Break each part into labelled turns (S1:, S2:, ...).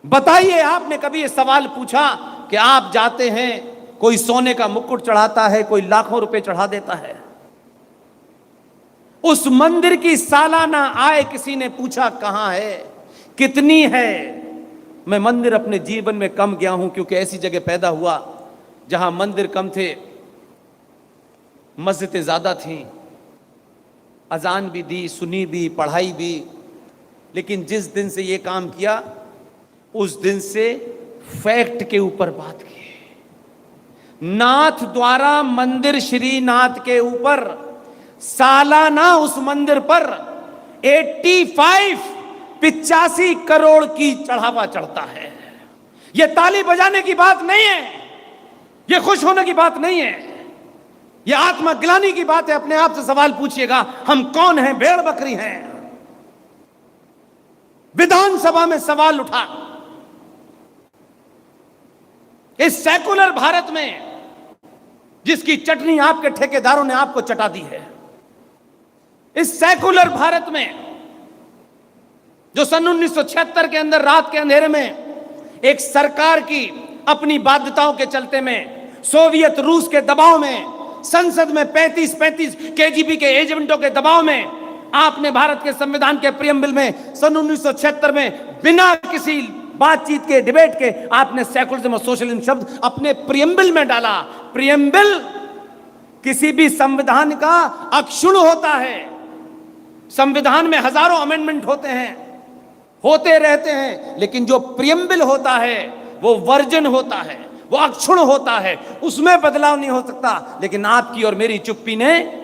S1: बताइए, आपने कभी ये सवाल पूछा कि आप जाते हैं, कोई सोने का मुकुट चढ़ाता है, कोई लाखों रुपए चढ़ा देता है, उस मंदिर की सालाना आय किसी ने पूछा कहां है, कितनी है? मैं मंदिर अपने जीवन में कम गया हूं, क्योंकि ऐसी जगह पैदा हुआ जहां मंदिर कम थे, मस्जिदें ज्यादा थीं, अजान भी दी, सुनी भी, पढ़ाई भी। लेकिन जिस दिन से ये काम किया, उस दिन से फैक्ट के ऊपर बात की। नाथ द्वारा मंदिर श्रीनाथ के ऊपर सालाना उस मंदिर पर 85 करोड़ की चढ़ावा चढ़ता है। यह ताली बजाने की बात नहीं है, यह खुश होने की बात नहीं है, यह आत्मग्लानि की बात है। अपने आप से सवाल पूछिएगा, हम कौन हैं? भेड़ बकरी हैं? विधानसभा में सवाल उठा, इस सेकुलर भारत में जिसकी चटनी आपके ठेकेदारों ने आपको चटा दी है, इस सेकुलर भारत में जो सन 1976 के अंदर रात के अंधेरे में एक सरकार की अपनी बाध्यताओं के चलते में, सोवियत रूस के दबाव में, संसद में 35 केजीबी के एजेंटों के दबाव में, आपने भारत के संविधान के प्रियम्बल में सन 1976 में बिना किसी बातचीत के, डिबेट के, आपने सेकुलरिज्म और सोशलिज्म शब्द अपने प्रियम्बल में डाला। प्रियम्बल किसी भी संविधान का अक्षुण होता है। संविधान में हजारों अमेंडमेंट होते हैं, होते रहते हैं, लेकिन जो प्रियम्बल होता है वो वर्जन होता है, वो अक्षुण होता है, उसमें बदलाव नहीं हो सकता। लेकिन आपकी और मेरी चुप्पी ने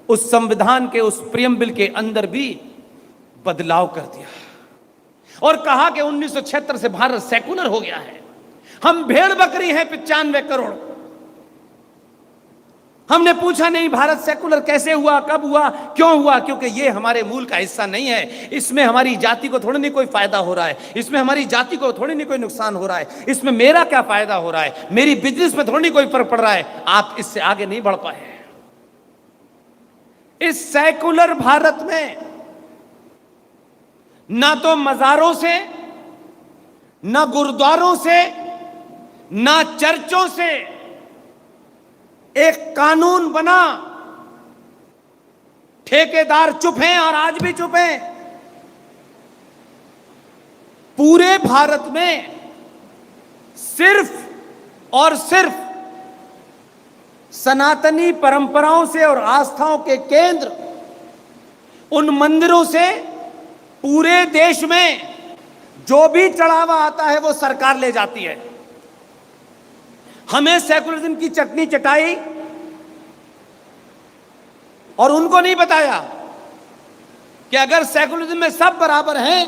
S1: उस संविधान के उस प्रियम्बल के अंदर भी बदलाव कर दिया और कहा कि 1976 से भारत सेकुलर हो गया है। हम भेड़ बकरी हैं 95 करोड़। हमने पूछा नहीं भारत सेकुलर कैसे हुआ, कब हुआ, क्यों हुआ? क्योंकि ये हमारे मूल का हिस्सा नहीं है। इसमें हमारी जाति को थोड़ी नहीं कोई फायदा हो रहा है, इसमें हमारी जाति को थोड़ी नहीं कोई नुकसान हो रहा है, इसमें मेरा क्या फायदा हो रहा है, मेरी बिजनेस में थोड़ी नहीं कोई फर्क पड़ रहा है। आप इससे आगे नहीं बढ़ पाए। इस सेकुलर भारत में ना तो मजारों से, ना गुरुद्वारों से, ना चर्चों से एक कानून बना। ठेकेदार चुप हैं और आज भी चुप हैं। पूरे भारत में सिर्फ और सिर्फ सनातनी परंपराओं से और आस्थाओं के केंद्र, उन मंदिरों से पूरे देश में जो भी चढ़ावा आता है वो सरकार ले जाती है। हमें सेकुलरिज्म की चटनी चटाई और उनको नहीं बताया कि अगर सेकुलरिज्म में सब बराबर हैं,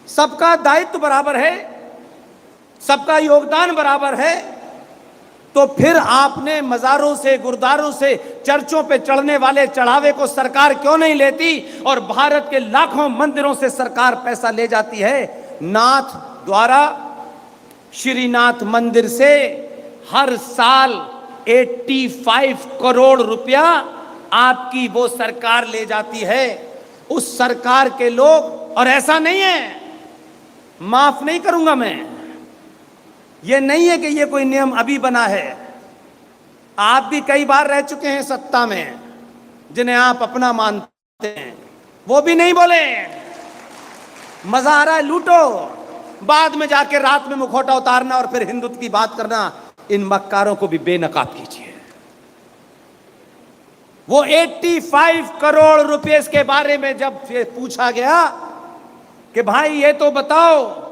S1: सबका दायित्व बराबर है, सबका योगदान बराबर है, तो फिर आपने मजारों से, गुरुद्वारों से, चर्चों पे चढ़ने वाले चढ़ावे को सरकार क्यों नहीं लेती और भारत के लाखों मंदिरों से सरकार पैसा ले जाती है? नाथ द्वारा श्रीनाथ मंदिर से हर साल 85 करोड़ रुपया आपकी वो सरकार ले जाती है। उस सरकार के लोग, और ऐसा नहीं है, माफ नहीं करूंगा मैं, ये नहीं है कि ये कोई नियम अभी बना है। आप भी कई बार रह चुके हैं सत्ता में, जिन्हें आप अपना मानते हैं, वो भी नहीं बोले मजा आ रहा है लूटो, बाद में जाके रात में मुखौटा उतारना और फिर हिंदुत्व की बात करना। इन मक्कारों को भी बेनकाब कीजिए। वो 85 करोड़ रुपए के बारे में जब पूछा गया कि भाई ये तो बताओ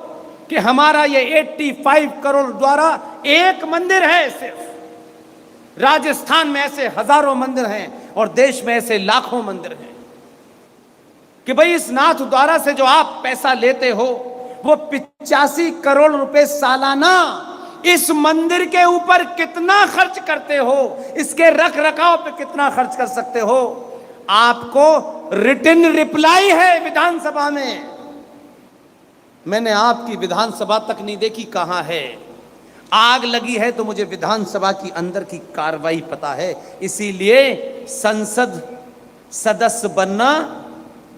S1: कि हमारा ये 85 करोड़ द्वारा एक मंदिर है, सिर्फ राजस्थान में ऐसे हजारों मंदिर हैं और देश में ऐसे लाखों मंदिर हैं, कि भाई इस नाथ द्वारा से जो आप पैसा लेते हो वो 85 करोड़ रुपए सालाना इस मंदिर के ऊपर कितना खर्च करते हो, इसके रख रखाव पे कितना खर्च कर सकते हो? आपको रिटन रिप्लाई है विधानसभा में। मैंने आपकी विधानसभा तक नहीं देखी, कहां है? आग लगी है तो मुझे विधानसभा की अंदर की कार्रवाई पता है, इसीलिए संसद सदस्य बनना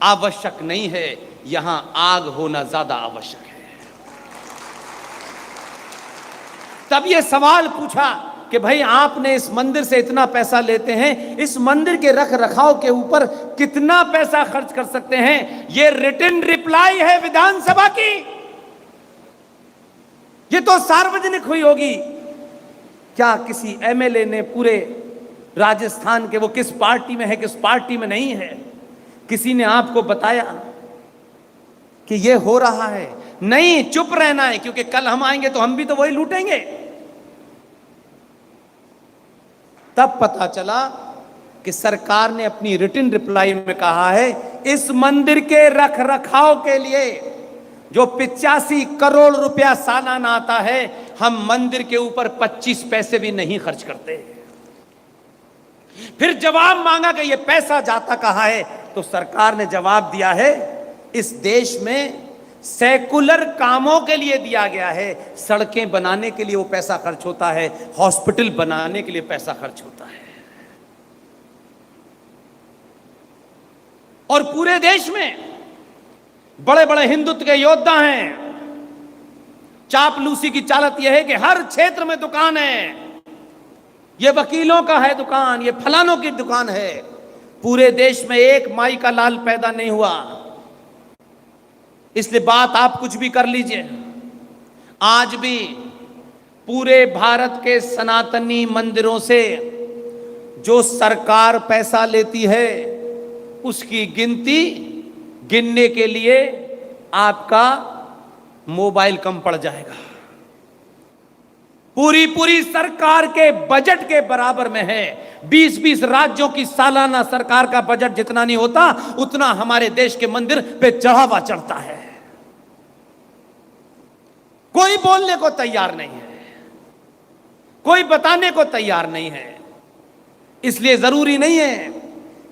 S1: आवश्यक नहीं है, यहां आग होना ज्यादा आवश्यक है। तब ये सवाल पूछा कि भाई आपने इस मंदिर से इतना पैसा लेते हैं, इस मंदिर के रख रखाव के ऊपर कितना पैसा खर्च कर सकते हैं? ये रिटन रिप्लाई है विधानसभा की, ये तो सार्वजनिक हुई होगी। क्या किसी एमएलए ने पूरे राजस्थान के, वो किस पार्टी में है किस पार्टी में नहीं है, किसी ने आपको बताया कि ये हो रहा है? नहीं, चुप रहना है, क्योंकि कल हम आएंगे तो हम भी तो वही लूटेंगे। तब पता चला कि सरकार ने अपनी रिटन रिप्लाई में कहा है इस मंदिर के रख रखाव के लिए जो 85 करोड़ रुपया सालाना आता है, हम मंदिर के ऊपर 25 पैसे भी नहीं खर्च करते। फिर जवाब मांगा कि यह पैसा जाता कहां है? तो सरकार ने जवाब दिया है इस देश में सेकुलर कामों के लिए दिया गया है। सड़कें बनाने के लिए वो पैसा खर्च होता है, हॉस्पिटल बनाने के लिए पैसा खर्च होता है। और पूरे देश में बड़े बड़े हिंदुत्व के योद्धा हैं। चापलूसी की चालत यह है कि हर क्षेत्र में दुकान है, ये वकीलों का है दुकान, ये फलानों की दुकान है। पूरे देश में एक माई का लाल पैदा नहीं हुआ। इसलिए बात आप कुछ भी कर लीजिए, आज भी पूरे भारत के सनातनी मंदिरों से जो सरकार पैसा लेती है उसकी गिनती गिनने के लिए आपका मोबाइल कम पड़ जाएगा। पूरी पूरी सरकार के बजट के बराबर में है। 20-20 राज्यों की सालाना सरकार का बजट जितना नहीं होता, उतना हमारे देश के मंदिर पे चढ़ावा चढ़ता है। कोई बोलने को तैयार नहीं है, कोई बताने को तैयार नहीं है। इसलिए जरूरी नहीं है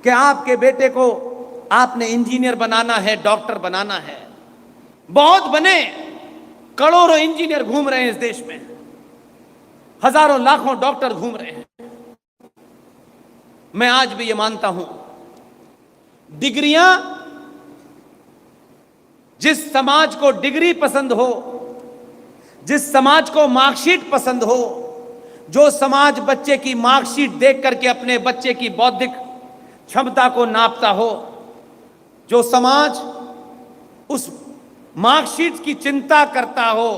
S1: कि आपके बेटे को आपने इंजीनियर बनाना है, डॉक्टर बनाना है। बहुत बने, करोड़ों इंजीनियर घूम रहे हैं इस देश में, हजारों लाखों डॉक्टर घूम रहे हैं। मैं आज भी ये मानता हूं, डिग्रियां, जिस समाज को डिग्री पसंद हो, जिस समाज को मार्कशीट पसंद हो, जो समाज बच्चे की मार्कशीट देख करके अपने बच्चे की बौद्धिक क्षमता को नापता हो, जो समाज उस मार्कशीट की चिंता करता हो,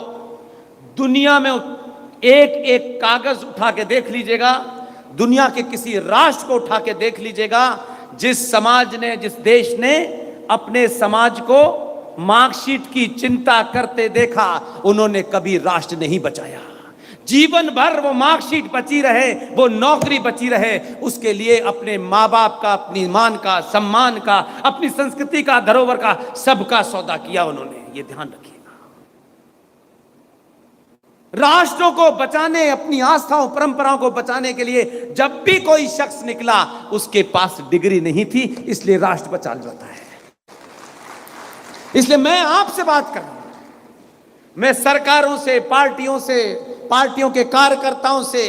S1: दुनिया में एक एक कागज उठा के देख लीजिएगा, दुनिया के किसी राष्ट्र को उठा के देख लीजिएगा, जिस समाज ने, जिस देश ने अपने समाज को मार्कशीट की चिंता करते देखा, उन्होंने कभी राष्ट्र नहीं बचाया। जीवन भर वो मार्कशीट बची रहे, वो नौकरी बची रहे, उसके लिए अपने माँ बाप का, अपनी मान का, सम्मान का, अपनी संस्कृति का, धरोहर का, सबका सौदा किया उन्होंने। ये ध्यान रखिएगा। राष्ट्रों को बचाने, अपनी आस्थाओं परंपराओं को बचाने के लिए जब भी कोई शख्स निकला, उसके पास डिग्री नहीं थी, इसलिए राष्ट्र बचा जाता है। इसलिए मैं आपसे बात कर रहा हूं, मैं सरकारों से, पार्टियों से, पार्टियों के कार्यकर्ताओं से,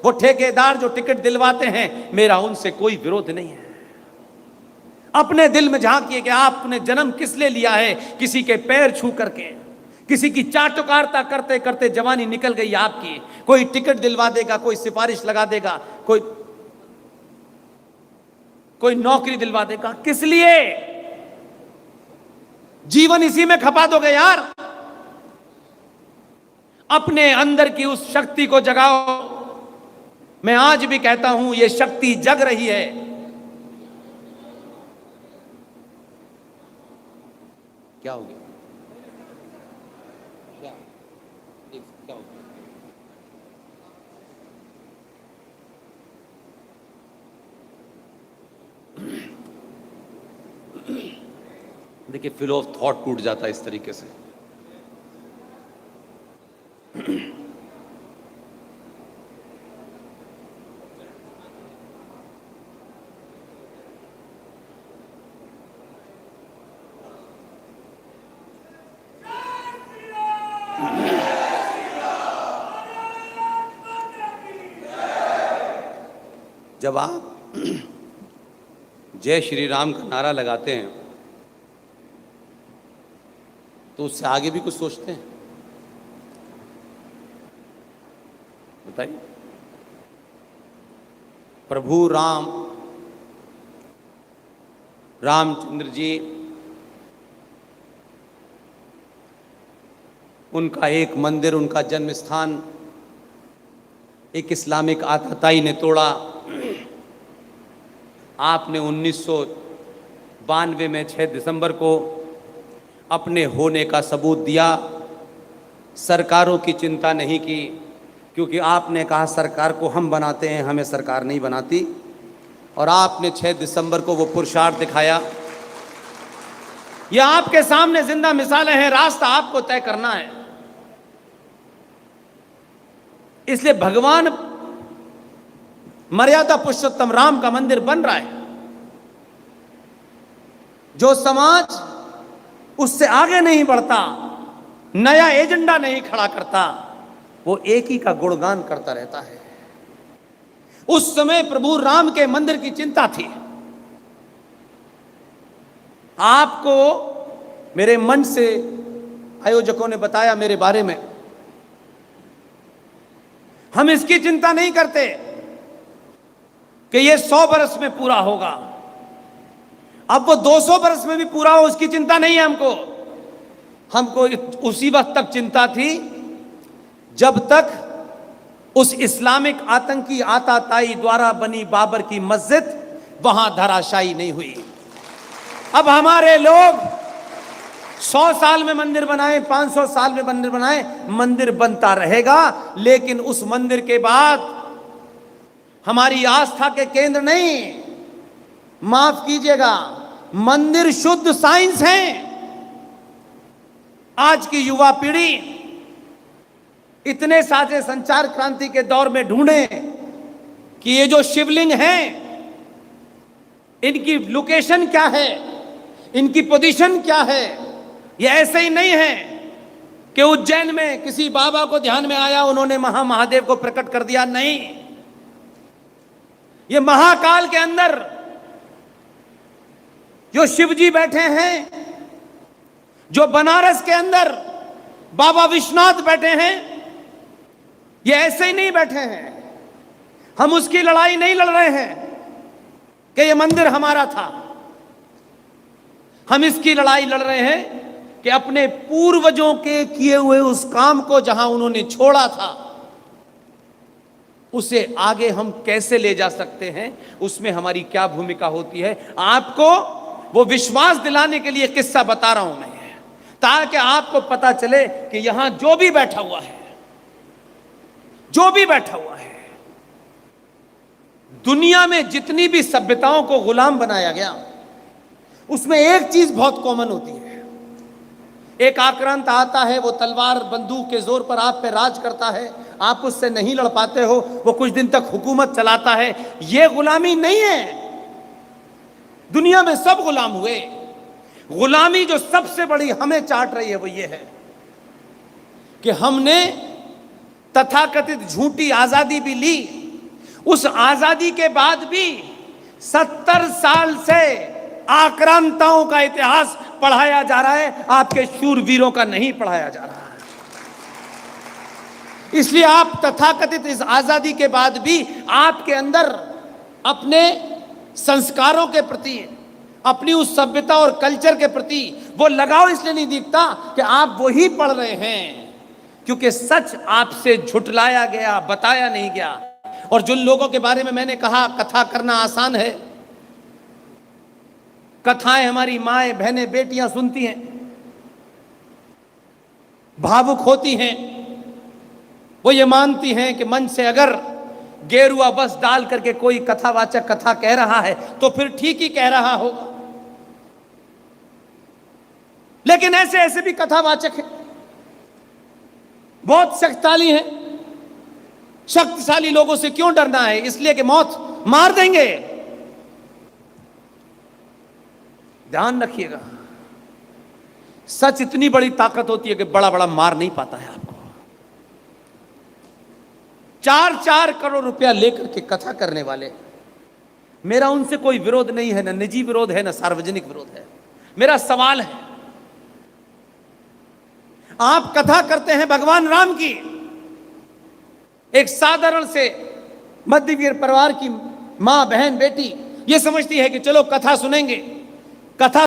S1: वो ठेकेदार जो टिकट दिलवाते हैं, मेरा उनसे कोई विरोध नहीं है। अपने दिल में झांकिए कि आपने जन्म किस लिए लिया है। किसी के पैर छू करके, किसी की चाटुकारिता करते करते जवानी निकल गई आपकी। कोई टिकट दिलवा देगा, कोई सिफारिश लगा देगा, कोई नौकरी दिलवा देगा। किस लिए? जीवन इसी में खपा दोगे यार। अपने अंदर की उस शक्ति को जगाओ। मैं आज भी कहता हूं, यह शक्ति जग रही है। क्या हो गया? क्या हो गया? देखिए, फ्लो ऑफ थॉट टूट जाता है इस तरीके से। जब आप जय श्री राम का नारा लगाते हैं तो उससे आगे भी कुछ सोचते हैं। बताइए, प्रभु रामचंद्र जी, उनका एक मंदिर, उनका जन्म स्थान एक इस्लामिक आतताई ने तोड़ा। आपने 1992 में 6 दिसंबर को अपने होने का सबूत दिया। सरकारों की चिंता नहीं की, क्योंकि आपने कहा सरकार को हम बनाते हैं, हमें सरकार नहीं बनाती। और आपने 6 दिसंबर को वो पुरुषार्थ दिखाया। यह आपके सामने जिंदा मिसालें हैं, रास्ता आपको तय करना है। इसलिए भगवान मर्यादा पुरुषोत्तम राम का मंदिर बन रहा है। जो समाज उससे आगे नहीं बढ़ता, नया एजेंडा नहीं खड़ा करता, वो एक ही का गुणगान करता रहता है। उस समय प्रभु राम के मंदिर की चिंता थी। आपको मेरे मन से आयोजकों ने बताया मेरे बारे में, हम इसकी चिंता नहीं करते कि ये 100 बरस में पूरा होगा। अब वो 200 बरस में भी पूरा हो, उसकी चिंता नहीं है हमको उसी वक्त तक चिंता थी जब तक उस इस्लामिक आतंकी आताताई द्वारा बनी बाबर की मस्जिद वहां धराशायी नहीं हुई। अब हमारे लोग 100 साल में मंदिर बनाए, 500 साल में मंदिर बनाए, मंदिर बनता रहेगा। लेकिन उस मंदिर के बाद हमारी आस्था के केंद्र नहीं, माफ कीजिएगा, मंदिर शुद्ध साइंस है। आज की युवा पीढ़ी इतने साझे संचार क्रांति के दौर में ढूंढे कि ये जो शिवलिंग हैं, इनकी लोकेशन क्या है, इनकी पोजीशन क्या है। ये ऐसे ही नहीं है कि उज्जैन में किसी बाबा को ध्यान में आया, उन्होंने महादेव को प्रकट कर दिया। नहीं, ये महाकाल के अंदर जो शिव जी बैठे हैं, जो बनारस के अंदर बाबा विश्वनाथ बैठे हैं, ये ऐसे ही नहीं बैठे हैं। हम उसकी लड़ाई नहीं लड़ रहे हैं कि ये मंदिर हमारा था। हम इसकी लड़ाई लड़ रहे हैं कि अपने पूर्वजों के किए हुए उस काम को जहां उन्होंने छोड़ा था, उसे आगे हम कैसे ले जा सकते हैं, उसमें हमारी क्या भूमिका होती है। आपको वो विश्वास दिलाने के लिए किस्सा बता रहा हूं मैं, ताकि आपको पता चले कि यहां जो भी बैठा हुआ है, जो भी बैठा हुआ है, दुनिया में जितनी भी सभ्यताओं को गुलाम बनाया गया, उसमें एक चीज बहुत कॉमन होती है। एक आक्रांत आता है, वो तलवार बंदूक के जोर पर आप पे राज करता है, आप उससे नहीं लड़ पाते हो, वो कुछ दिन तक हुकूमत चलाता है। ये गुलामी नहीं है। दुनिया में सब गुलाम हुए। गुलामी जो सबसे बड़ी हमें चाट रही है वो ये है कि हमने तथाकथित झूठी आजादी भी ली। उस आजादी के बाद भी 70 साल से आक्रांताओं का इतिहास पढ़ाया जा रहा है, आपके शूरवीरों का नहीं पढ़ाया जा रहा है। इसलिए आप तथाकथित इस आजादी के बाद भी आपके अंदर अपने संस्कारों के प्रति, अपनी उस सभ्यता और कल्चर के प्रति वो लगाव इसलिए नहीं दिखता कि आप वही पढ़ रहे हैं, क्योंकि सच आपसे झुठलाया गया, बताया नहीं गया। और जिन लोगों के बारे में मैंने कहा कथा करना आसान है, कथाएं हमारी माएं, बहनें, बेटियां सुनती हैं, भावुक होती हैं, वो ये मानती हैं कि मंच से अगर गेरुआ बस डाल करके कोई कथावाचक कथा कह रहा है तो फिर ठीक ही कह रहा होगा। लेकिन ऐसे ऐसे भी कथावाचक हैं, बहुत शक्तिशाली हैं। शक्तिशाली लोगों से क्यों डरना है? इसलिए कि मौत मार देंगे। ध्यान रखिएगा, सच इतनी बड़ी ताकत होती है कि बड़ा बड़ा मार नहीं पाता है आपको। 4-4 करोड़ रुपया लेकर के कथा करने वाले, मेरा उनसे कोई विरोध नहीं है, ना निजी विरोध है, ना सार्वजनिक विरोध है। मेरा सवाल है, आप कथा करते हैं भगवान राम की, एक साधारण से मध्यवर्गीय परिवार की मां, बहन, बेटी ये समझती है कि चलो कथा सुनेंगे, कथा